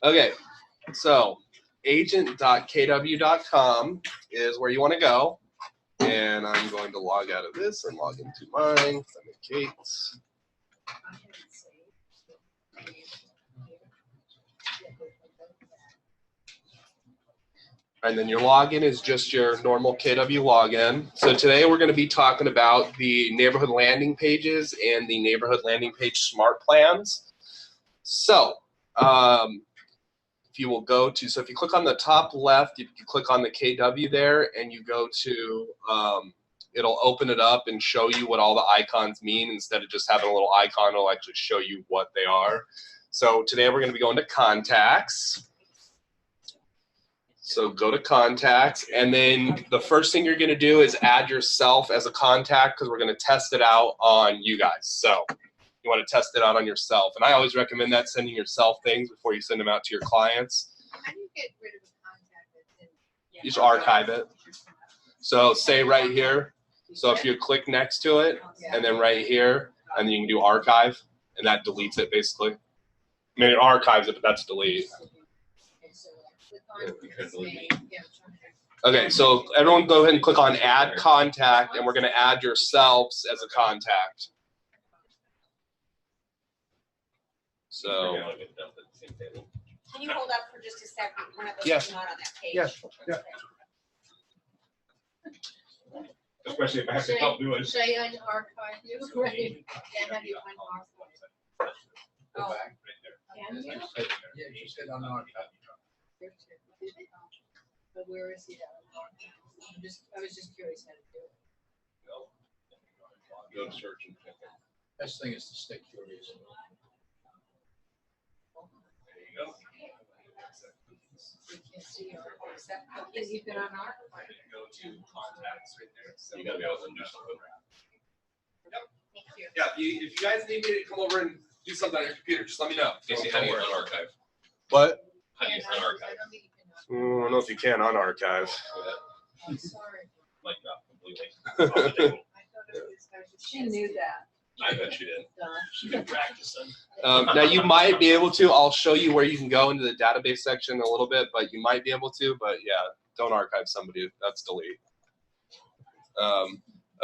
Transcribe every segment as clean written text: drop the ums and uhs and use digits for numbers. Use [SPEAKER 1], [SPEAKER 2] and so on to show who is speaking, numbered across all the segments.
[SPEAKER 1] Okay, so agent.kw.com is where you want to go. And I'm going to log out of this and log into mine. Authenticate. And then your login is just your normal KW login. So today we're going to be talking about the neighborhood landing pages and the neighborhood landing page smart plans. So if you will go to, so if you click on the top left, you click on the KW there and you go to, it'll open it up and show you what all the icons mean. Instead of just having a little icon, it'll actually show you what they are. So today we're going to be going to contacts. So go to contacts, and then the first thing you're going to do is add yourself as a contact because we're going to test it out on you guys. So you want to test it out on yourself. And I always recommend that, sending yourself things before you send them out to your clients.
[SPEAKER 2] How do you get rid of a contact that's in?
[SPEAKER 1] You just archive it. So say right here. So if you click next to it, and then right here, and then you can do archive, and that deletes it basically. I mean, it archives it, but that's delete. Okay, so everyone go ahead and click on add contact, and we're going to add yourselves as a contact. So
[SPEAKER 2] Can you hold up for just a second? One of those
[SPEAKER 1] Yeah.
[SPEAKER 2] is not on that page.
[SPEAKER 1] Yeah.
[SPEAKER 3] Yeah. Especially if I have to help do it.
[SPEAKER 2] Should I unarchive you? Right. Yeah, have you unarchived? Oh, can you?
[SPEAKER 4] Yeah, you said on archive.
[SPEAKER 2] But where is he at? I was just curious how to do it.
[SPEAKER 1] Go to search and pick it.
[SPEAKER 4] Best thing is to stay curious.
[SPEAKER 1] There you go.
[SPEAKER 2] We can see or accept. Is you can unarchive?
[SPEAKER 1] Go to contacts right there. So you got to be able to do something.
[SPEAKER 2] Thank you.
[SPEAKER 1] Yeah, if you guys need me to come over and do something on your computer, just let me know.
[SPEAKER 5] Casey, how do you unarchive?
[SPEAKER 1] What?
[SPEAKER 5] How do you
[SPEAKER 2] I
[SPEAKER 5] unarchive?
[SPEAKER 2] don't think you can.
[SPEAKER 1] I don't know if you can unarchive.
[SPEAKER 2] I'm sorry.
[SPEAKER 5] Like not completely.
[SPEAKER 2] I thought it was. She knew that.
[SPEAKER 5] I bet you did.
[SPEAKER 3] She been practicing.
[SPEAKER 1] Now you might be able to. I'll show you where you can go into the database section in a little bit, but you might be able to. But yeah, don't archive somebody. That's delete.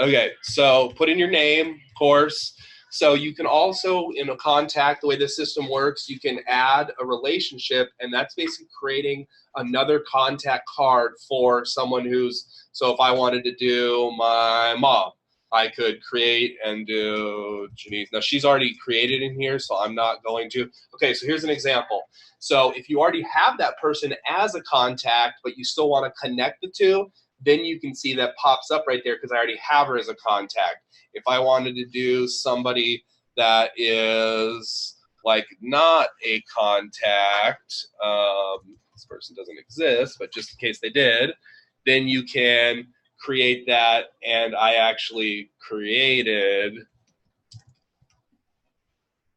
[SPEAKER 1] Okay, so put in your name, of course. So you can also, in a contact, the way this system works, you can add a relationship, and that's basically creating another contact card for someone who's, so if I wanted to do my mom, I could create and do Janice. Now she's already created in here, so I'm not going to. Okay, so here's an example. So if you already have that person as a contact, but you still want to connect the two, then you can see that pops up right there because I already have her as a contact. If I wanted to do somebody that is like not a contact, this person doesn't exist, but just in case they did, then you can create that, and I actually created,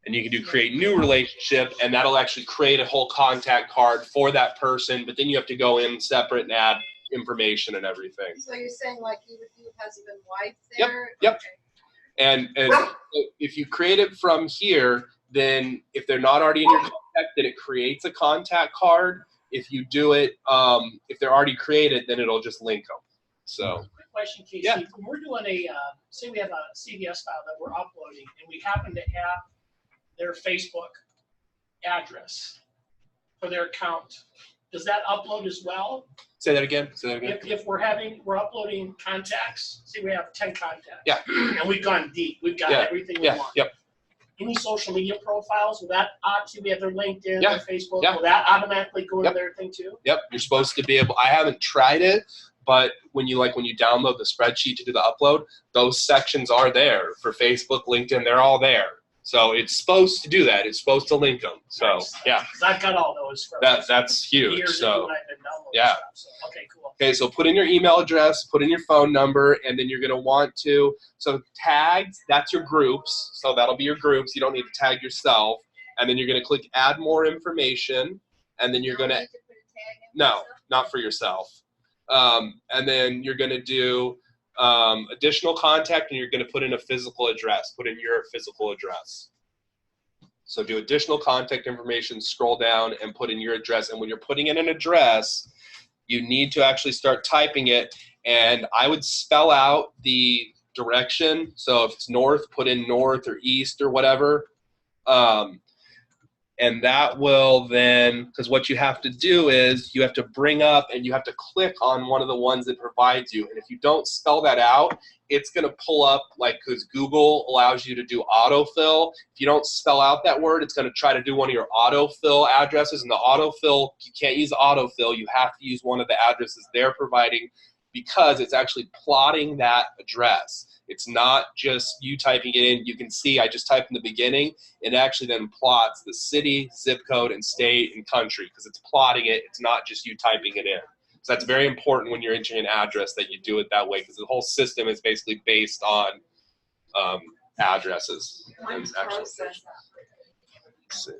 [SPEAKER 1] and you can do create new relationship, and that'll actually create a whole contact card for that person, but then you have to go in separate and add information and everything.
[SPEAKER 2] So you're saying like you would do husband and wife
[SPEAKER 1] Yep,
[SPEAKER 2] there?
[SPEAKER 1] yep.
[SPEAKER 2] Okay.
[SPEAKER 1] And if you create it from here, then if they're not already in your contact, then it creates a contact card. If you do it, if they're already created, then it'll just link them. So.
[SPEAKER 3] Quick question, Casey.
[SPEAKER 1] Yeah.
[SPEAKER 3] When we're doing a, say we have a CVS file that we're uploading, and we happen to have their Facebook address for their account, does that upload as well?
[SPEAKER 1] Say that again. Say that again.
[SPEAKER 3] If we're uploading contacts, say we have 10 contacts.
[SPEAKER 1] Yeah.
[SPEAKER 3] And we've gone deep. We've got everything we
[SPEAKER 1] Yeah.
[SPEAKER 3] want.
[SPEAKER 1] Yep.
[SPEAKER 3] Any social media profiles, will that obviously we have their LinkedIn,
[SPEAKER 1] Yeah.
[SPEAKER 3] their Facebook,
[SPEAKER 1] Yeah.
[SPEAKER 3] will that automatically go
[SPEAKER 1] Yep.
[SPEAKER 3] to their thing too?
[SPEAKER 1] Yep. You're supposed to be able. I haven't tried it, but when you download the spreadsheet to do the upload, those sections are there for Facebook, LinkedIn. They're all there. So it's supposed to do that. It's supposed to link them. So
[SPEAKER 3] Nice.
[SPEAKER 1] yeah,
[SPEAKER 3] 'Cause I've got all those from
[SPEAKER 1] that's huge.
[SPEAKER 3] years
[SPEAKER 1] So
[SPEAKER 3] ago when I've been downloading
[SPEAKER 1] yeah.
[SPEAKER 3] stuff. So, okay, cool.
[SPEAKER 1] okay, so put in your email address, put in your phone number, and then you're going to want to, so tags, that's your groups. So that'll be your groups. You don't need to tag yourself. And then you're going to click add more information. And then you're going to, no, not for yourself. And then you're going to do additional contact, and you're going to put in a physical address. Put in your physical address. So do additional contact information, scroll down, and put in your address. And when you're putting in an address, you need to actually start typing it. And I would spell out the direction. So if it's north, put in north or east or whatever. And that will then, because what you have to do is you have to bring up and you have to click on one of the ones that provides you. And if you don't spell that out, it's going to pull up, like, because Google allows you to do autofill. If you don't spell out that word, it's going to try to do one of your autofill addresses. And the autofill, you can't use autofill. You have to use one of the addresses they're providing because it's actually plotting that address. It's not just you typing it in. You can see I just typed in the beginning. It actually then plots the city, zip code, and state and country because it's plotting it. It's not just you typing it in. So that's very important when you're entering an address that you do it that way because the whole system is basically based on addresses. And actually, let's see.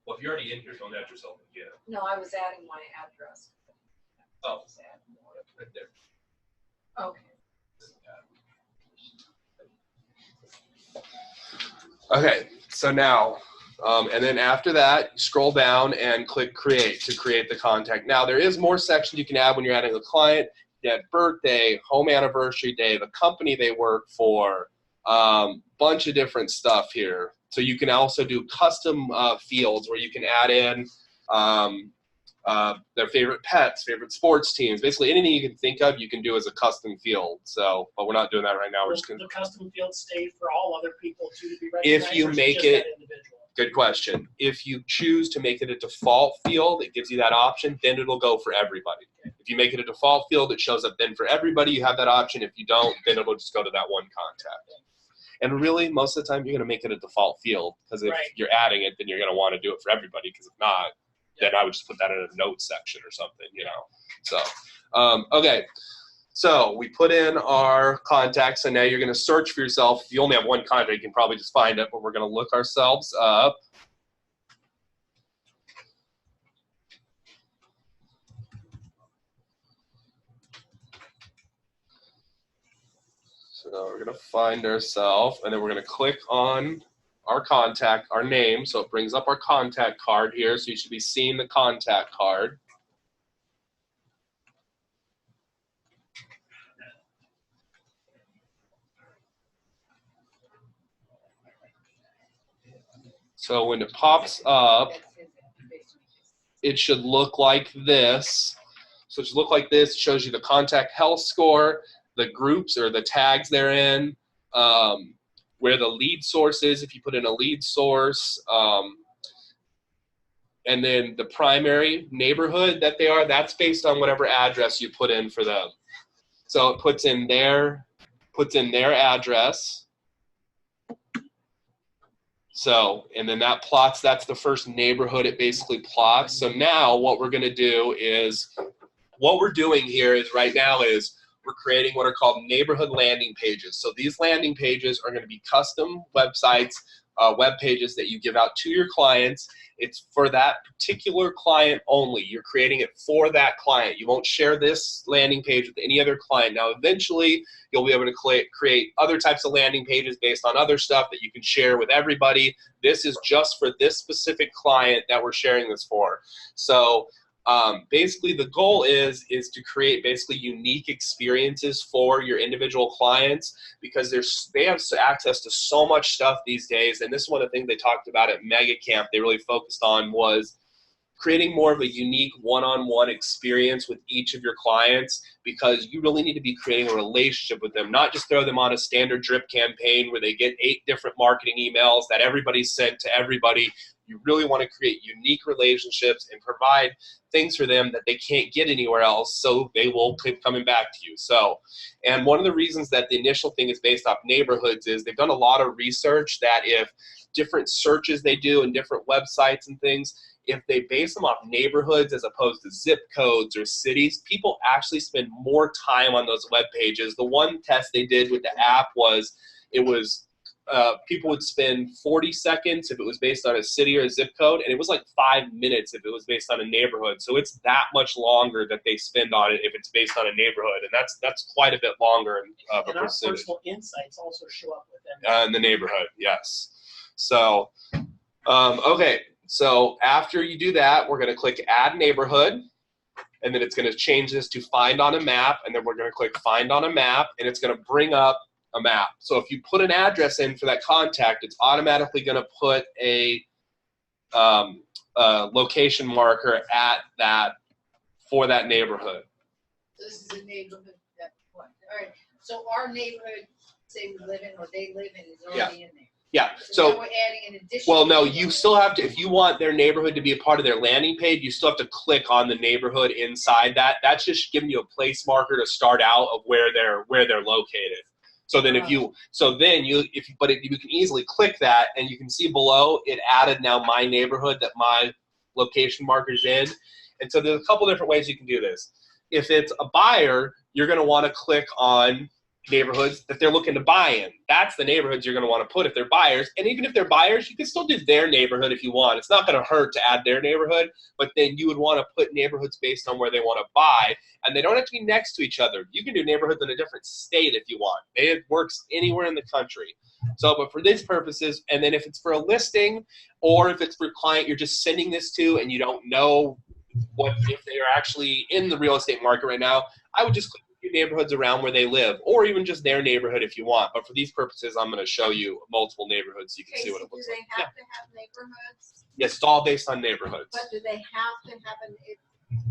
[SPEAKER 5] Well, if you're already in here, don't add yourself again.
[SPEAKER 2] No, I was adding my address.
[SPEAKER 5] Oh, right there.
[SPEAKER 2] Okay.
[SPEAKER 1] Okay, so now, and then after that, scroll down and click create to create the contact. Now, there is more sections you can add when you're adding a client. You add birthday, home anniversary day, the company they work for, bunch of different stuff here. So you can also do custom fields where you can add in their favorite pets, favorite sports teams, basically anything you can think of, you can do as a custom field. So, but we're not doing that right now. We're just going
[SPEAKER 3] The custom fields stay for all other people too to be recognized.
[SPEAKER 1] If you
[SPEAKER 3] or is
[SPEAKER 1] make
[SPEAKER 3] just
[SPEAKER 1] it-
[SPEAKER 3] that individual?
[SPEAKER 1] Good question. If you choose to make it a default field, it gives you that option, then it'll go for everybody. If you make it a default field, it shows up then for everybody. You have that option. If you don't, then it'll just go to that one contact. And really, most of the time, you're going to make it a default field because if
[SPEAKER 3] Right.
[SPEAKER 1] you're adding it, then you're going to want to do it for everybody because if not, then I would just put that in a notes section or something, you know. So, okay. So we put in our contacts, and now you're going to search for yourself. If you only have one contact, you can probably just find it, but we're going to look ourselves up. So we're going to find ourselves, and then we're going to click on our contact, our name. So it brings up our contact card here. So you should be seeing the contact card. So when it pops up, it should look like this. So it should look like this. It shows you the contact health score, the groups or the tags they're in, where the lead source is if you put in a lead source, and then the primary neighborhood that they are, that's based on whatever address you put in for them. So it puts in their address. So, and then that plots, that's the first neighborhood it basically plots. So now what we're going to do is, what we're doing here is right now is we're creating what are called neighborhood landing pages. So these landing pages are going to be custom websites, web pages that you give out to your clients. It's for that particular client only. You're creating it for that client. You won't share this landing page with any other client. Now, eventually, you'll be able to create other types of landing pages based on other stuff that you can share with everybody. This is just for this specific client that we're sharing this for. So basically, the goal is to create basically unique experiences for your individual clients because they have access to so much stuff these days. And this is one of the things they talked about at Mega Camp. They really focused on was creating more of a unique one-on-one experience with each of your clients because you really need to be creating a relationship with them, not just throw them on a standard drip campaign where they get 8 different marketing emails that everybody's sent to everybody. You really want to create unique relationships and provide things for them that they can't get anywhere else, so they will keep coming back to you. So, and one of the reasons that the initial thing is based off neighborhoods is they've done a lot of research that if different searches they do and different websites and things, if they base them off neighborhoods as opposed to zip codes or cities, people actually spend more time on those web pages. The one test they did with the app was it was people would spend 40 seconds if it was based on a city or a zip code, and it was like 5 minutes if it was based on a neighborhood. So it's that much longer that they spend on it if it's based on a neighborhood, and that's quite a bit longer of a
[SPEAKER 3] And our
[SPEAKER 1] percentage.
[SPEAKER 3] personal insights also show up within.
[SPEAKER 1] In the neighborhood, yes. So, okay. So after you do that, we're going to click Add Neighborhood, and then it's going to change this to Find on a Map, and then we're going to click Find on a Map, and it's going to bring up a map. So if you put an address in for that contact, it's automatically going to put a location marker at that for that neighborhood.
[SPEAKER 2] This is a neighborhood that, what, all right, so our neighborhood, say we live in or they live in, is already in there.
[SPEAKER 1] Yeah.
[SPEAKER 2] So now
[SPEAKER 1] So
[SPEAKER 2] we're adding an additional.
[SPEAKER 1] well, no, you
[SPEAKER 2] neighborhood.
[SPEAKER 1] still have to, if you want their neighborhood to be a part of their landing page, you still have to click on the neighborhood inside that. That's just giving you a place marker to start out of where they're located. So then if you, you can easily click that, and you can see below it added now my neighborhood that my location marker's in. And so there's a couple different ways you can do this. If it's a buyer, you're going to want to click on neighborhoods that they're looking to buy in. That's the neighborhoods you're going to want to put if they're buyers. And even if they're buyers, you can still do their neighborhood if you want. It's not going to hurt to add their neighborhood, but then you would want to put neighborhoods based on where they want to buy, and they don't have to be next to each other. You can do neighborhoods in a different state if you want. It works anywhere in the country. So, but for these purposes, and then if it's for a listing or if it's for a client you're just sending this to and you don't know if they are actually in the real estate market right now, I would just click neighborhoods around where they live, or even just their neighborhood if you want. But for these purposes, I'm going to show you multiple neighborhoods so you can see what it looks like.
[SPEAKER 2] Do they have to have neighborhoods?
[SPEAKER 1] Yes, it's all based on neighborhoods.
[SPEAKER 2] But do they have to have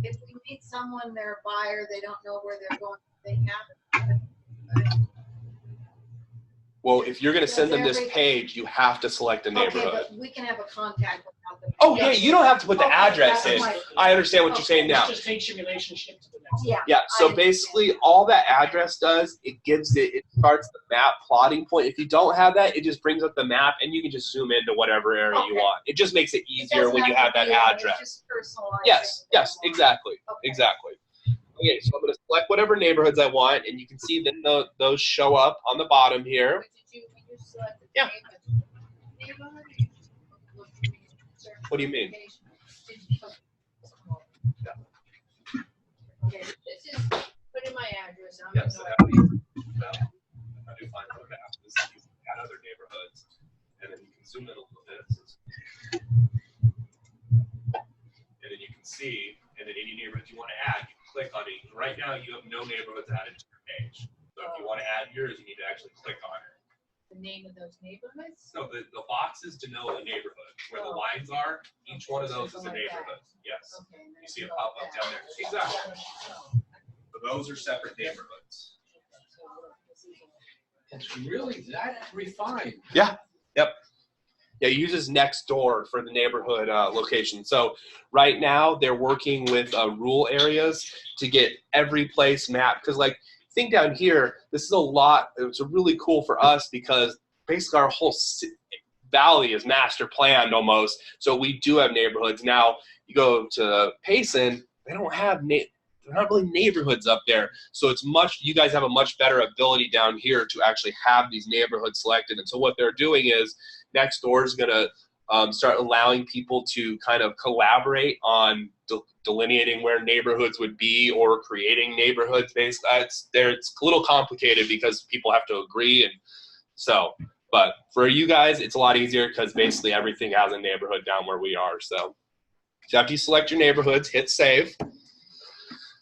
[SPEAKER 2] if we meet someone, they're a buyer, they don't know where they're going, they have it.
[SPEAKER 1] Well, if you're going to send them this page, you have to select a
[SPEAKER 2] Okay,
[SPEAKER 1] neighborhood.
[SPEAKER 2] but we can have a contact without the.
[SPEAKER 1] Oh, yeah, you don't have to put the
[SPEAKER 2] Okay,
[SPEAKER 1] address in.
[SPEAKER 2] that's
[SPEAKER 1] I understand what you're saying now.
[SPEAKER 3] It just takes your relationship to the next.
[SPEAKER 2] Yeah.
[SPEAKER 1] Yeah, so
[SPEAKER 2] I understand.
[SPEAKER 1] basically all that address does, it starts the map plotting point. If you don't have that, it just brings up the map and you can just zoom into whatever area you
[SPEAKER 2] Okay.
[SPEAKER 1] want. It just makes it
[SPEAKER 2] It
[SPEAKER 1] easier
[SPEAKER 2] doesn't
[SPEAKER 1] when you have
[SPEAKER 2] to
[SPEAKER 1] that
[SPEAKER 2] be,
[SPEAKER 1] address.
[SPEAKER 2] it's just personalized.
[SPEAKER 1] Yes, exactly,
[SPEAKER 2] Okay.
[SPEAKER 1] exactly. Okay, so I'm going to select whatever neighborhoods I want, and you can see then those show up on the bottom here.
[SPEAKER 2] But did you select the
[SPEAKER 1] Yeah.
[SPEAKER 2] neighborhood?
[SPEAKER 1] What do you mean?
[SPEAKER 2] Okay, this is, put in my address. I'm
[SPEAKER 1] Yes,
[SPEAKER 2] gonna-
[SPEAKER 1] I do find other maps. This is using at other neighborhoods, and then you can zoom in a little bit. And then you can see, and then any neighborhoods you want to add, you can click on it. Right now, you have no neighborhoods added to your page. So if you want to add yours, you need to actually click on it.
[SPEAKER 2] The name of those neighborhoods?
[SPEAKER 1] So the boxes denote a neighborhood. Where the lines are, each one of those is a
[SPEAKER 2] Something like that.
[SPEAKER 1] neighborhood. Yes.
[SPEAKER 2] Okay, and then
[SPEAKER 1] You see it
[SPEAKER 2] go
[SPEAKER 1] pop up
[SPEAKER 2] back.
[SPEAKER 1] down there. Exactly. So those are separate neighborhoods.
[SPEAKER 4] It's really that refined.
[SPEAKER 1] Yeah, it uses next door for the neighborhood location. So right now they're working with rural areas to get every place mapped. Because like, think down here, this is a lot. It's really cool for us because basically our whole valley is master planned almost. So we do have neighborhoods. Now you go to Payson, they don't have they're not really neighborhoods up there. So it's you guys have a much better ability down here to actually have these neighborhoods selected. And so what they're doing is Nextdoor is going to start allowing people to kind of collaborate on delineating where neighborhoods would be or creating neighborhoods based. It's a little complicated because people have to agree. And so, but for you guys, it's a lot easier because basically everything has a neighborhood down where we are. So after you select your neighborhoods, hit save.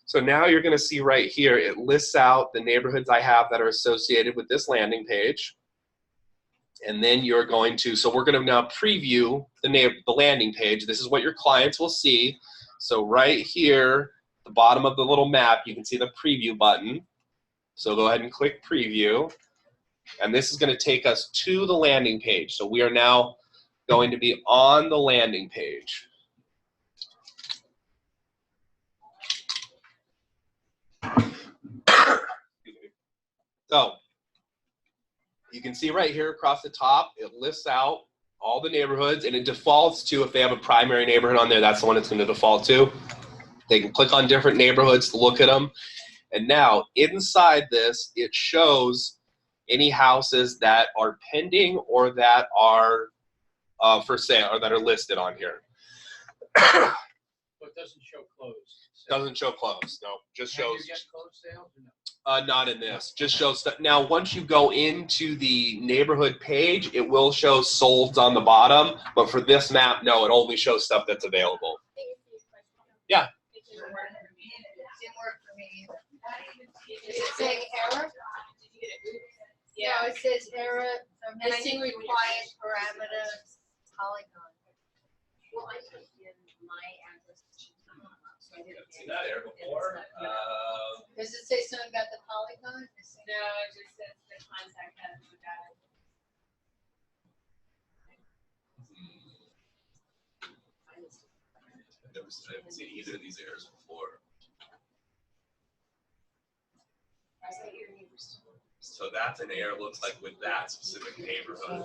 [SPEAKER 1] So now you're going to see right here, it lists out the neighborhoods I have that are associated with this landing page. And then you're going to, so we're going to now preview the landing page. This is what your clients will see. So right here, the bottom of the little map, you can see the preview button. So go ahead and click preview. And this is going to take us to the landing page. So we are now going to be on the landing page. So you can see right here across the top, it lists out all the neighborhoods, and it defaults to, if they have a primary neighborhood on there, that's the one it's going to default to. They can click on different neighborhoods to look at them. And now inside this, it shows any houses that are pending or that are for sale or that are listed on here.
[SPEAKER 4] But it doesn't show closed.
[SPEAKER 1] Doesn't show closed. No, just
[SPEAKER 4] Can you
[SPEAKER 1] shows.
[SPEAKER 4] get closed sales or no?
[SPEAKER 1] Not in this. Just shows that. Now, once you go into the neighborhood page, it will show solds on the bottom. But for this map, no, it only shows stuff that's available. Yeah.
[SPEAKER 2] It didn't work for me either. Is it saying error? No, it says error, missing required parameters, polygon.
[SPEAKER 6] Well, I put in my address. So I didn't.
[SPEAKER 5] Seen that air before?
[SPEAKER 2] Does it say something about the polygon?
[SPEAKER 6] No, it just says the contact us, we got it.
[SPEAKER 5] I haven't seen either of these errors before. So that's an error, looks like with that specific neighborhood.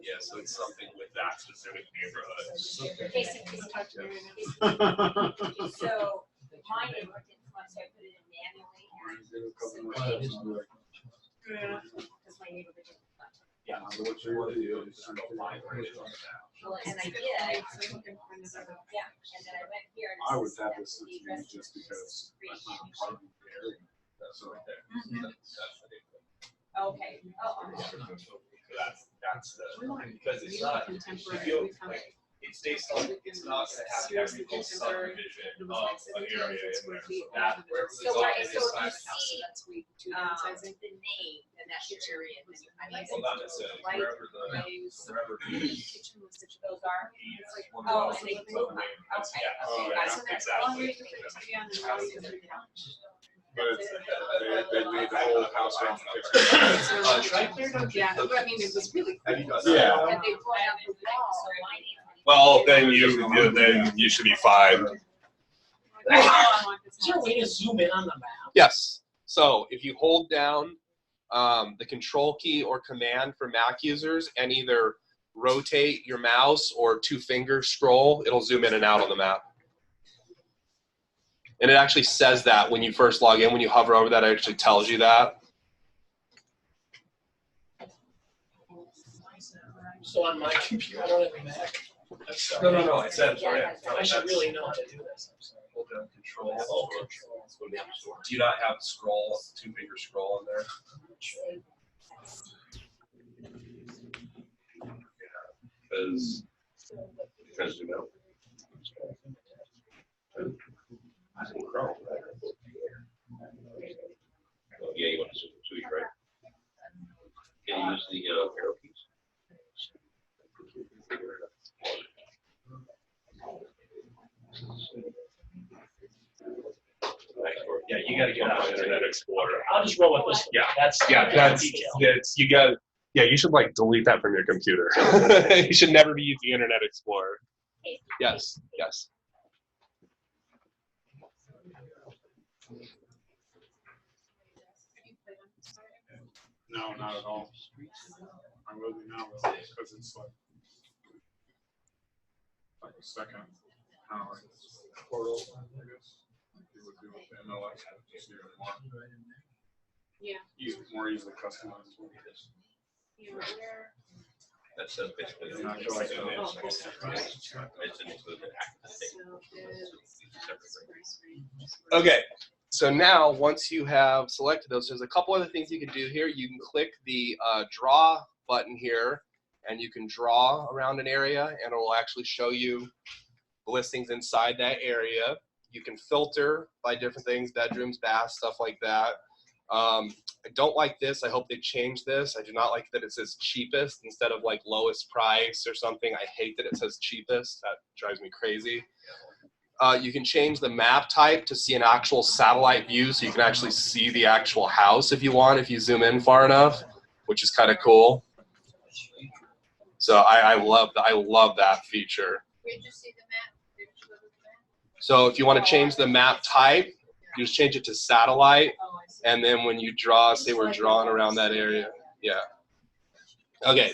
[SPEAKER 5] Yeah, so it's something with that specific neighborhood.
[SPEAKER 6] Casey, please talk to me. So my neighborhood didn't want, so I put it in manually. Because my neighborhood didn't want.
[SPEAKER 5] Yeah. So what you want to do is go find where it is on the map.
[SPEAKER 6] Well, and I did. Yeah, and then I went here and it
[SPEAKER 7] I would
[SPEAKER 6] says
[SPEAKER 7] have
[SPEAKER 6] that's
[SPEAKER 7] this
[SPEAKER 6] the
[SPEAKER 7] system
[SPEAKER 6] address
[SPEAKER 7] just
[SPEAKER 6] is
[SPEAKER 7] because
[SPEAKER 6] free.
[SPEAKER 7] that's not a parking area.
[SPEAKER 5] That's right there.
[SPEAKER 6] Mhm.
[SPEAKER 5] That's the neighborhood.
[SPEAKER 6] Okay. Oh,
[SPEAKER 5] That's the, because it's not, if you, like, it's based on, it's not gonna have technical subdivision of an area in there, so that, wherever the
[SPEAKER 6] so
[SPEAKER 5] zone
[SPEAKER 6] right,
[SPEAKER 5] is,
[SPEAKER 6] so if you
[SPEAKER 5] that's,
[SPEAKER 6] see, the name, then that's your area. I mean,
[SPEAKER 5] well, not necessarily,
[SPEAKER 6] Right.
[SPEAKER 5] wherever wherever
[SPEAKER 6] those are.
[SPEAKER 5] Oh,
[SPEAKER 6] and they
[SPEAKER 5] so
[SPEAKER 6] move.
[SPEAKER 5] the name, that's,
[SPEAKER 6] Okay,
[SPEAKER 5] yeah,
[SPEAKER 6] okay,
[SPEAKER 5] yeah,
[SPEAKER 6] so that's
[SPEAKER 5] exactly.
[SPEAKER 7] But it's, they made the whole house around
[SPEAKER 5] Should I clear down?
[SPEAKER 8] Yeah, but I mean, it was really cool.
[SPEAKER 5] Have you done
[SPEAKER 7] that? Yeah.
[SPEAKER 8] And they brought out the wall.
[SPEAKER 1] Well, then you should be fine.
[SPEAKER 3] Is there a way to zoom in on the map?
[SPEAKER 1] Yes. So if you hold down the control key or command for Mac users and either rotate your mouse or two-finger scroll, it'll zoom in and out on the map. And it actually says that when you first log in, when you hover over that, it actually tells you that.
[SPEAKER 3] So on my computer, I don't have a Mac. I'm sorry.
[SPEAKER 5] No, I said, sorry.
[SPEAKER 3] I should really know how to do this. I'm sorry.
[SPEAKER 5] Hold down control.
[SPEAKER 3] Oh, control.
[SPEAKER 5] Do you not have scroll, two-finger scroll in there? Because you know. Yeah, you want to tweet, right? Can you use the arrow keys? Yeah, you gotta get out of Internet Explorer.
[SPEAKER 3] I'll just roll with this.
[SPEAKER 1] Yeah.
[SPEAKER 3] That's detail.
[SPEAKER 1] You got. Yeah, you should like delete that from your computer. You should never be using Internet Explorer. Yes. Yes.
[SPEAKER 7] No, not at all. I'm really now because it's like a second kind of like portal, I guess. You would do with the MLS, just even more.
[SPEAKER 8] Yeah.
[SPEAKER 7] More easily customizable.
[SPEAKER 5] That's basically.
[SPEAKER 7] And I feel like
[SPEAKER 5] It's included.
[SPEAKER 1] Okay. So now, once you have selected those, there's a couple other things you can do here. You can click the draw button here, and you can draw around an area, and it will actually show you the listings inside that area. You can filter by different things, bedrooms, baths, stuff like that. I don't like this. I hope they change this. I do not like that it says cheapest instead of like lowest price or something. I hate that it says cheapest. That drives me crazy. You can change the map type to see an actual satellite view, so you can actually see the actual house if you want, if you zoom in far enough, which is kind of cool. So I love that feature.
[SPEAKER 2] Where'd you see the map? Did you go to the map?
[SPEAKER 1] So if you want to change the map type, you just change it to satellite, and then when you draw, say we're drawing around that area. Yeah. Okay.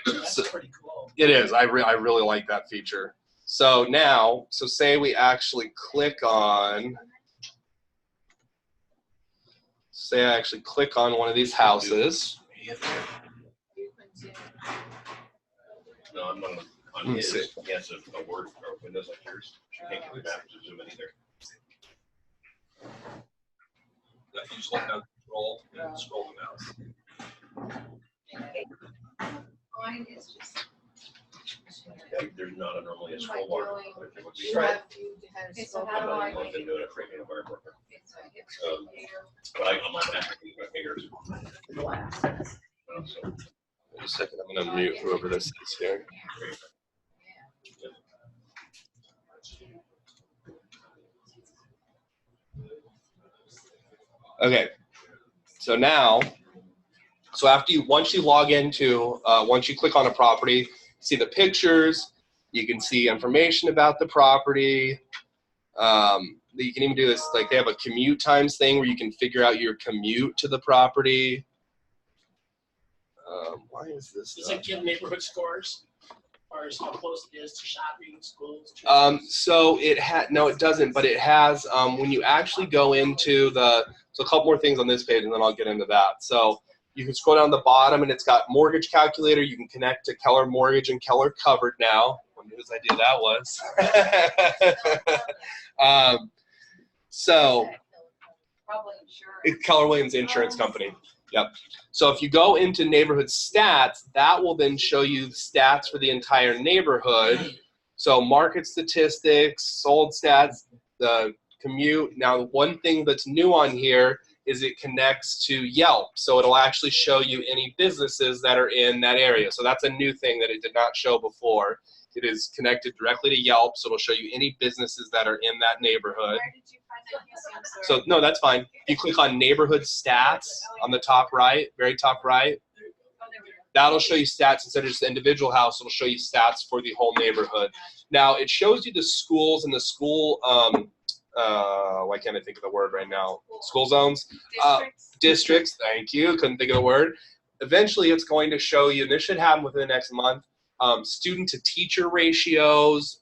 [SPEAKER 3] That's pretty cool.
[SPEAKER 1] It is. I really like that feature. So now, so say we actually click on, say I actually click on one of these houses.
[SPEAKER 5] No, I'm not on
[SPEAKER 1] Let me
[SPEAKER 5] his.
[SPEAKER 1] see.
[SPEAKER 5] He has a word or windows like yours. You can't get the map to zoom in either.
[SPEAKER 1] You just hold down control and scroll the mouse.
[SPEAKER 2] Mine is just.
[SPEAKER 5] Yeah, there's not normally a
[SPEAKER 2] Am I
[SPEAKER 5] scroll bar.
[SPEAKER 2] doing-
[SPEAKER 5] but there would be.
[SPEAKER 2] you have to have
[SPEAKER 8] Okay, so
[SPEAKER 2] scroll
[SPEAKER 8] how do
[SPEAKER 2] bar.
[SPEAKER 8] I
[SPEAKER 5] I've been doing it for a bar worker.
[SPEAKER 2] So I hit right here.
[SPEAKER 5] But I, on my Mac, I can use my fingers. So,
[SPEAKER 1] Wait a second, I'm gonna mute whoever this is here. Okay, so now, so after you, once you log into, once you click on a property, see the pictures, you can see information about the property. You can even do this, like they have a commute times thing where you can figure out your commute to the property. Why is this?
[SPEAKER 3] Does it give neighborhood scores? Or is how close it is to shopping, schools?
[SPEAKER 1] So it no, it doesn't, but it has, when you actually go into the, so a couple more things on this page and then I'll get into that. So you can scroll down the bottom and it's got mortgage calculator. You can connect to Keller Mortgage and Keller Covered now. What news idea that was. So
[SPEAKER 6] Probably insurance.
[SPEAKER 1] it's Keller Williams Insurance Company. Yep. So if you go into neighborhood stats, that will then show you stats for the entire neighborhood. So market statistics, sold stats, the commute. Now, one thing that's new on here is it connects to Yelp. So it'll actually show you any businesses that are in that area. So that's a new thing that it did not show before. It is connected directly to Yelp, so it'll show you any businesses that are in that neighborhood.
[SPEAKER 8] Where did you find that? Yes, I'm sorry.
[SPEAKER 1] So no, that's fine. If you click on neighborhood stats on the top right, very top right,
[SPEAKER 8] Oh, there we go.
[SPEAKER 1] that'll show you stats instead of just the individual house. It'll show you stats for the whole neighborhood. Now it shows you the schools and the school. Why can't I think of the word right now? School zones,
[SPEAKER 8] Districts.
[SPEAKER 1] districts. Thank you. Couldn't think of the word. Eventually, it's going to show you. This should happen within the next month. Student to teacher ratios,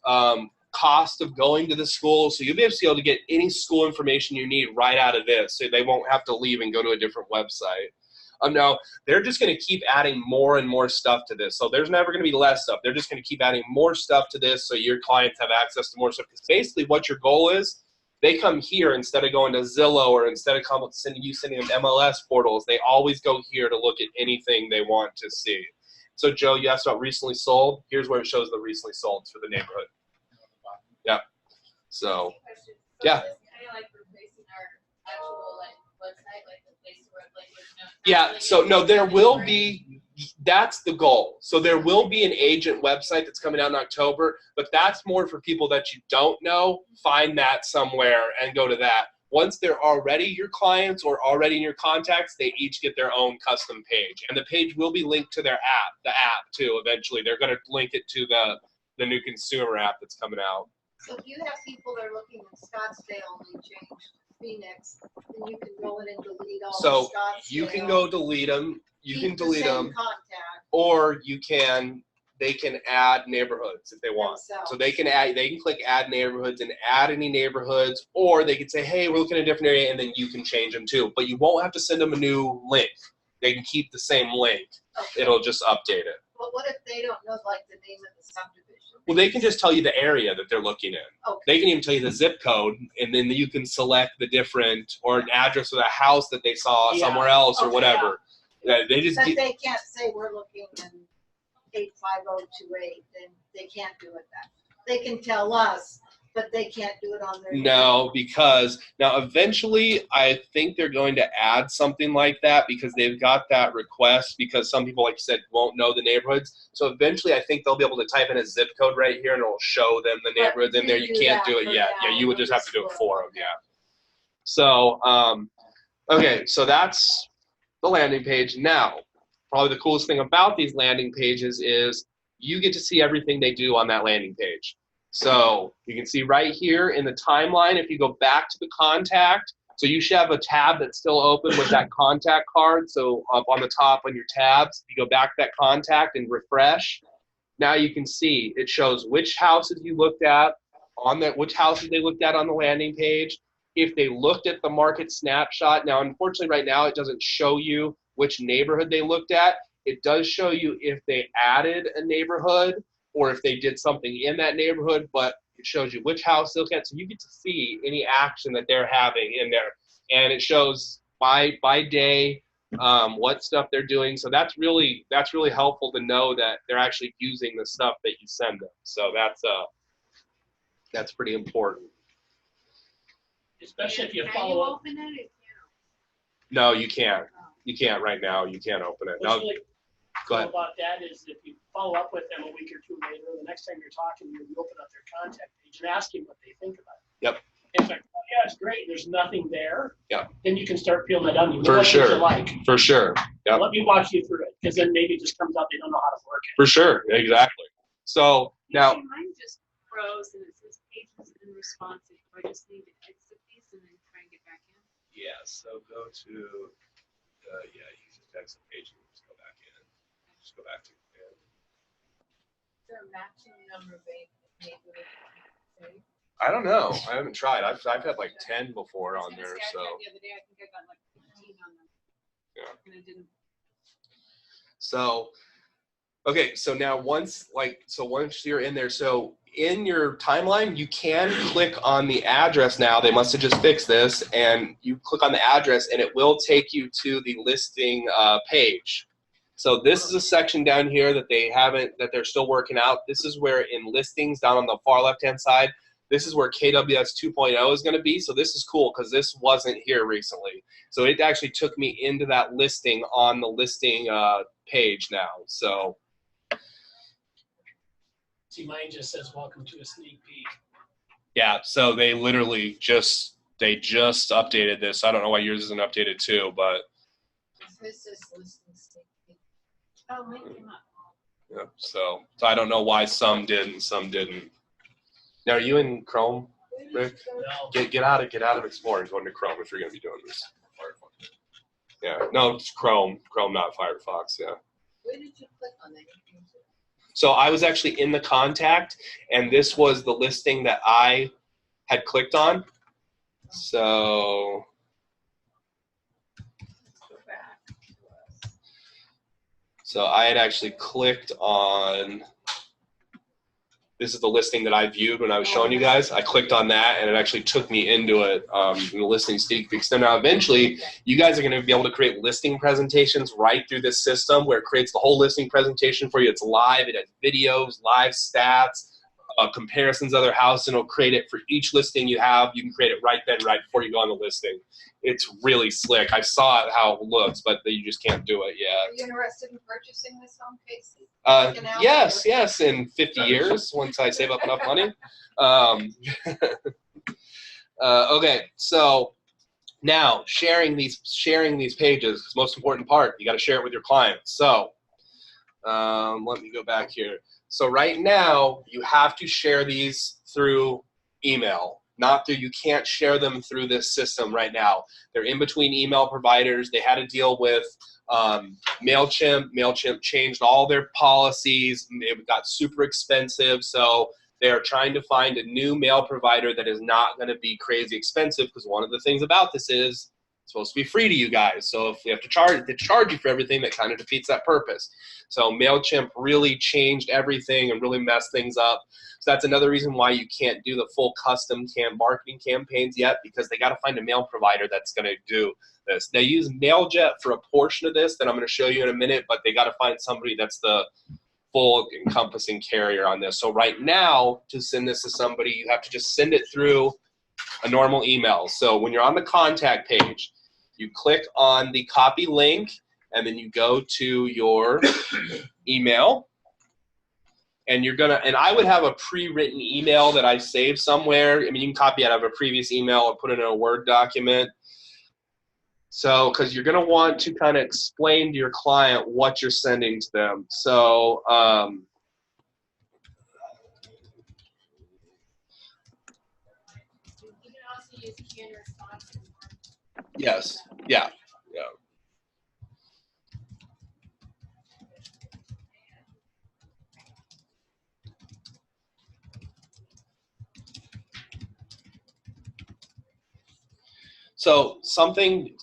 [SPEAKER 1] cost of going to the school. So you'll be able to get any school information you need right out of this. So they won't have to leave and go to a different website. No, they're just going to keep adding more and more stuff to this. So there's never going to be less stuff. They're just going to keep adding more stuff to this so your clients have access to more stuff. Because basically what your goal is, they come here instead of going to Zillow or instead of sending them MLS portals. They always go here to look at anything they want to see. So Joe, you asked about recently sold. Here's where it shows the recently sold for the neighborhood. Yeah. So, yeah.
[SPEAKER 8] Kind of like replacing our actual like website, like the place where like
[SPEAKER 1] Yeah, so no, there will be, that's the goal. So there will be an agent website that's coming out in October, but that's more for people that you don't know. Find that somewhere and go to that. Once they're already your clients or already in your contacts, they each get their own custom page. And the page will be linked to their app, the app too, eventually. They're going to link it to the new consumer app that's coming out.
[SPEAKER 2] So if you have people that are looking in Scottsdale and they change to Phoenix, then you can go in and delete all
[SPEAKER 1] So
[SPEAKER 2] the Scottsdale.
[SPEAKER 1] you can go delete them. You can
[SPEAKER 2] Keep the
[SPEAKER 1] delete
[SPEAKER 2] same
[SPEAKER 1] them.
[SPEAKER 2] contact
[SPEAKER 1] Or they can add neighborhoods if they want.
[SPEAKER 2] themselves.
[SPEAKER 1] So they can click add neighborhoods and add any neighborhoods, or they can say, hey, we're looking at a different area, and then you can change them too. But you won't have to send them a new link. They can keep the same link.
[SPEAKER 2] Okay.
[SPEAKER 1] It'll just update it.
[SPEAKER 2] But what if they don't know like the name of the subdivision?
[SPEAKER 1] Well, they can just tell you the area that they're looking in.
[SPEAKER 2] Okay.
[SPEAKER 1] They can even tell you the zip code, and then you can select the different, or an address of the house that they saw
[SPEAKER 3] Yeah.
[SPEAKER 1] somewhere else or
[SPEAKER 2] Okay.
[SPEAKER 1] whatever. They just
[SPEAKER 2] But they can't say we're looking in 85028, then they can't do it that. They can tell us, but they can't do it on their.
[SPEAKER 1] No, because now eventually I think they're going to add something like that because they've got that request because some people, like you said, won't know the neighborhoods. So eventually I think they'll be able to type in a zip code right here and it'll show them the neighborhoods in there. You can't do it yet. Yeah, you would just have to do it for them. Yeah. So, okay, so that's the landing page. Now, probably the coolest thing about these landing pages is you get to see everything they do on that landing page. So you can see right here in the timeline, if you go back to the contact, so you should have a tab that's still open with that contact card. So up on the top on your tabs, you go back to that contact and refresh. now you can see it shows which houses you looked at which houses they looked at on the landing page. If they looked at the market snapshot, now unfortunately right now it doesn't show you which neighborhood they looked at. It does show you if they added a neighborhood or if they did something in that neighborhood, but it shows you which house they look at, so you get to see any action that they're having in there, and it shows by day what stuff they're doing. So that's really helpful to know that they're actually using the stuff that you send them. So that's pretty important.
[SPEAKER 3] Especially if you
[SPEAKER 2] Can
[SPEAKER 3] follow up.
[SPEAKER 2] open it? Or can't?
[SPEAKER 1] No, you can't. You can't right now. You can't open it.
[SPEAKER 3] What's
[SPEAKER 1] No,
[SPEAKER 3] really
[SPEAKER 1] go
[SPEAKER 3] cool
[SPEAKER 1] ahead.
[SPEAKER 3] about that is if you follow up with them a week or two later, the next time you're talking, you open up their contact page and ask them what they think about it.
[SPEAKER 1] Yep.
[SPEAKER 3] If like, oh yeah, it's great, there's nothing there.
[SPEAKER 1] Yeah.
[SPEAKER 3] Then you can start peeling that onion.
[SPEAKER 1] For
[SPEAKER 3] What did you
[SPEAKER 1] sure.
[SPEAKER 3] like?
[SPEAKER 1] For sure. Yep.
[SPEAKER 3] Let me watch you through it, because then maybe it just comes out they don't know how to work it.
[SPEAKER 1] For sure. Exactly. So now,
[SPEAKER 8] Usually mine just froze and it says pages unresponsive. I just need to exit these and then try and get back in.
[SPEAKER 1] yeah. So go to you just exit page and just go back in. Just go back to
[SPEAKER 2] Is there a maximum number of neighborhoods?
[SPEAKER 1] I don't know. I haven't tried. I've had like 10 before on there. So
[SPEAKER 8] The other day, I think I got like 15 on them.
[SPEAKER 1] Yeah.
[SPEAKER 8] And I didn't.
[SPEAKER 1] so okay. So now once you're in there, so in your timeline, you can click on the address now. They must have just fixed this, and you click on the address, and it will take you to the listing page. So this is a section down here that they're still working out. This is where in listings down on the far left-hand side, this is where KWS 2.0 is going to be. So this is cool because this wasn't here recently. So it actually took me into that listing on the listing page now. So
[SPEAKER 3] See, mine just says welcome to a sneak peek.
[SPEAKER 1] yeah, so they literally just updated this. I don't know why yours isn't updated too, but
[SPEAKER 2] This is listing state.
[SPEAKER 8] Oh, mine came up.
[SPEAKER 1] yeah. So I don't know why some did and some didn't. Now, are you in Chrome, Rick?
[SPEAKER 3] No.
[SPEAKER 1] Get out of Explorer and go into Chrome if you're going to be doing this. Yeah, no, it's Chrome, not Firefox. Yeah.
[SPEAKER 2] Where did you click on that?
[SPEAKER 1] So I was actually in the contact, and this was the listing that I had clicked on. So I had actually clicked on, this is the listing that I viewed when I was showing you guys. I clicked on that, and it actually took me into it in the listing sneak peek. So now eventually, you guys are going to be able to create listing presentations right through this system where it creates the whole listing presentation for you. It's live. It has videos, live stats, comparisons of other houses, and it'll create it for each listing you have. You can create it right then, right before you go on the listing. It's really slick. I saw it, how it looks, but you just can't do it yet.
[SPEAKER 2] Are you interested in purchasing this home, Casey?
[SPEAKER 1] Yes, in 50 years, once I save up enough money. Okay, so now sharing these pages is the most important part. You got to share it with your clients. So let me go back here. So right now, you have to share these through email. You can't share them through this system right now. They're in between email providers. They had to deal with MailChimp. MailChimp changed all their policies. It got super expensive. So they're trying to find a new mail provider that is not going to be crazy expensive, because one of the things about this is it's supposed to be free to you guys. So if we have to charge you for everything, that kind of defeats that purpose. So MailChimp really changed everything and really messed things up. So that's another reason why you can't do the full custom marketing campaigns yet, because they got to find a mail provider that's going to do this. They use MailJet for a portion of this that I'm going to show you in a minute, but they got to find somebody that's the full encompassing carrier on this. So right now, to send this to somebody, you have to just send it through a normal email. So when you're on the contact page, you click on the copy link, and then you go to your email. And I would have a pre-written email that I saved somewhere. I mean, you can copy it out of a previous email or put it in a Word document. So, because you're going to want to kind of explain to your client what you're sending to them. So,
[SPEAKER 2] You can also use canned response.
[SPEAKER 1] yes, yeah. So something,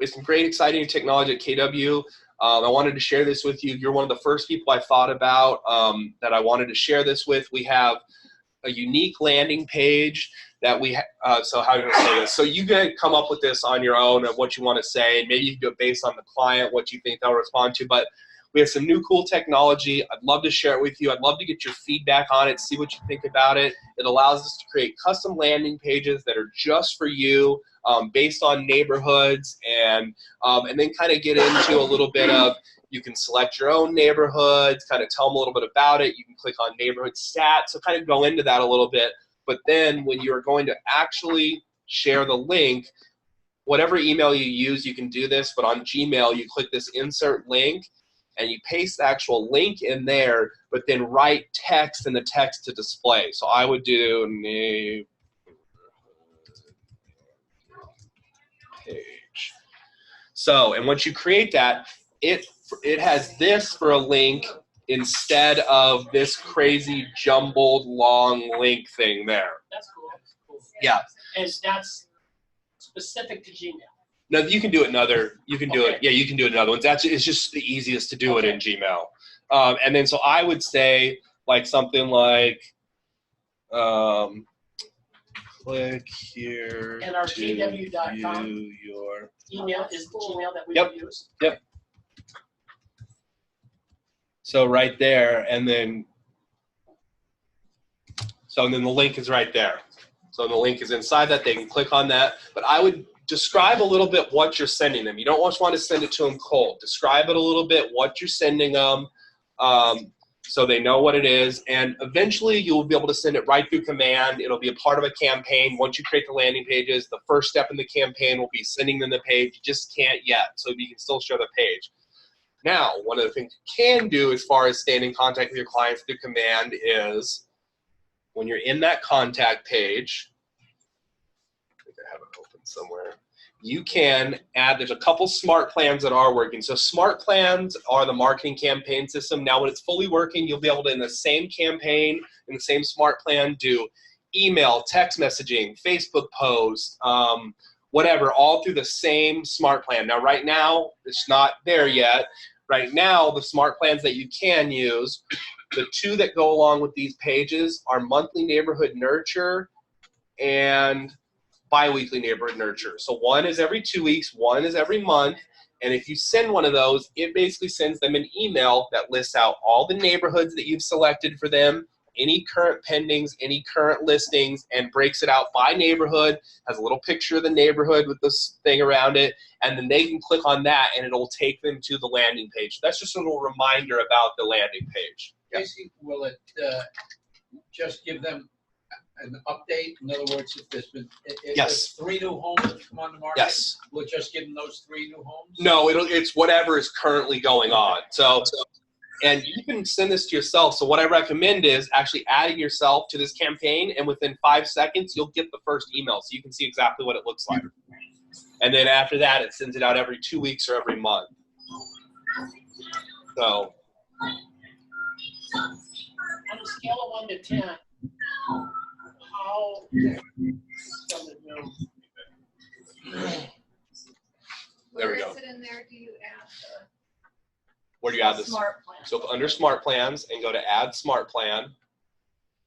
[SPEAKER 1] with some great, exciting technology at KW. I wanted to share this with you. You're one of the first people I thought about that I wanted to share this with. We have a unique landing page that we so how do I say this? So you can come up with this on your own of what you want to say, and maybe you can do it based on the client, what you think they'll respond to. But we have some new cool technology. I'd love to share it with you. I'd love to get your feedback on it, see what you think about it. It allows us to create custom landing pages that are just for you, based on neighborhoods, and then kind of get into a little bit of, you can select your own neighborhoods, kind of tell them a little bit about it. You can click on neighborhood stats, so kind of go into that a little bit. But then when you're going to actually share the link, whatever email you use, you can do this, but on Gmail, you click this insert link, and you paste the actual link in there, but then write text in the text to display. So I would do neighborhood page. So, and once you create that, it has this for a link instead of this crazy jumbled long link thing there.
[SPEAKER 3] That's cool. That's cool.
[SPEAKER 1] Yeah.
[SPEAKER 3] And that's specific to Gmail.
[SPEAKER 1] No, you can do it in other. You can do
[SPEAKER 3] Okay.
[SPEAKER 1] it. Yeah, you can do it in other ones. It's just the easiest to do it in
[SPEAKER 3] Okay.
[SPEAKER 1] Gmail. And then so I would say like something like, click here
[SPEAKER 3] And our
[SPEAKER 1] to
[SPEAKER 3] KW.com
[SPEAKER 1] view your.
[SPEAKER 3] email is the Gmail that we
[SPEAKER 1] Yep.
[SPEAKER 3] use.
[SPEAKER 1] Yep. So right there, and then the link is right there. So the link is inside that. They can click on that. But I would describe a little bit what you're sending them. You don't just want to send it to them cold. Describe it a little bit, what you're sending them, so they know what it is. And eventually you'll be able to send it right through command. It'll be a part of a campaign. Once you create the landing pages, the first step in the campaign will be sending them the page. You just can't yet, so you can still show the page. Now, one of the things you can do as far as staying in contact with your clients through command is when you're in that contact page, I think I have it open somewhere, you can add, there's a couple smart plans that are working. So smart plans are the marketing campaign system. Now when it's fully working, you'll be able to, in the same campaign, in the same smart plan, do email, text messaging, Facebook posts, whatever, all through the same smart plan. Now right now, it's not there yet. Right now, the smart plans that you can use, the two that go along with these pages are monthly neighborhood nurture and bi-weekly neighborhood nurture. So one is every 2 weeks, one is every month. And if you send one of those, it basically sends them an email that lists out all the neighborhoods that you've selected for them, any current pendings, any current listings, and breaks it out by neighborhood, has a little picture of the neighborhood with this thing around it, and then they can click on that and it'll take them to the landing page. That's just a little reminder about the landing page. Yeah.
[SPEAKER 4] Casey, will it just give them an update? In other words, if there's been
[SPEAKER 1] Yes.
[SPEAKER 4] 3 new homes that come on the market,
[SPEAKER 1] Yes.
[SPEAKER 4] will it just give them those 3 new homes?
[SPEAKER 1] No, it's whatever is currently going on. So, and you can send this to yourself. So what I recommend is actually adding yourself to this campaign, and within 5 seconds, you'll get the first email. So you can see exactly what it looks like. And then after that, it sends it out every 2 weeks or every month. So.
[SPEAKER 3] On a scale of 1 to 10, how does it know?
[SPEAKER 1] There we
[SPEAKER 2] Where
[SPEAKER 1] go.
[SPEAKER 2] is it in there? Do you add the
[SPEAKER 1] Where do you add this?
[SPEAKER 2] smart plan?
[SPEAKER 1] So under Smart Plans and go to Add Smart Plan.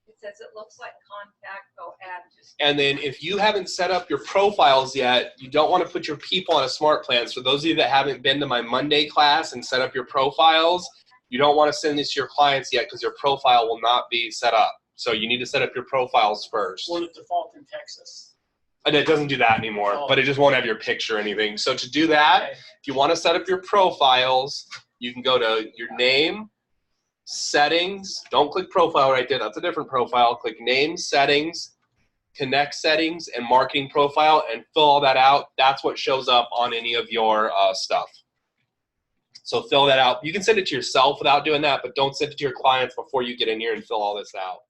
[SPEAKER 6] It says it looks like contact, go add just.
[SPEAKER 1] And then if you haven't set up your profiles yet, you don't want to put your people on a Smart Plan. So those of you that haven't been to my Monday class and set up your profiles, you don't want to send this to your clients yet because your profile will not be set up. So you need to set up your profiles first.
[SPEAKER 3] Will it default in Texas?
[SPEAKER 1] And it doesn't do that anymore,
[SPEAKER 3] Oh.
[SPEAKER 1] but it just won't have your picture or anything. So to do that,
[SPEAKER 3] Okay.
[SPEAKER 1] if you want to set up your profiles, you can go to your name, settings. Don't click profile right there. That's a different profile. Click name, settings, connect settings, and marketing profile, and fill all that out. That's what shows up on any of your stuff. So fill that out. You can send it to yourself without doing that, but don't send it to your clients before you get in here and fill all this out.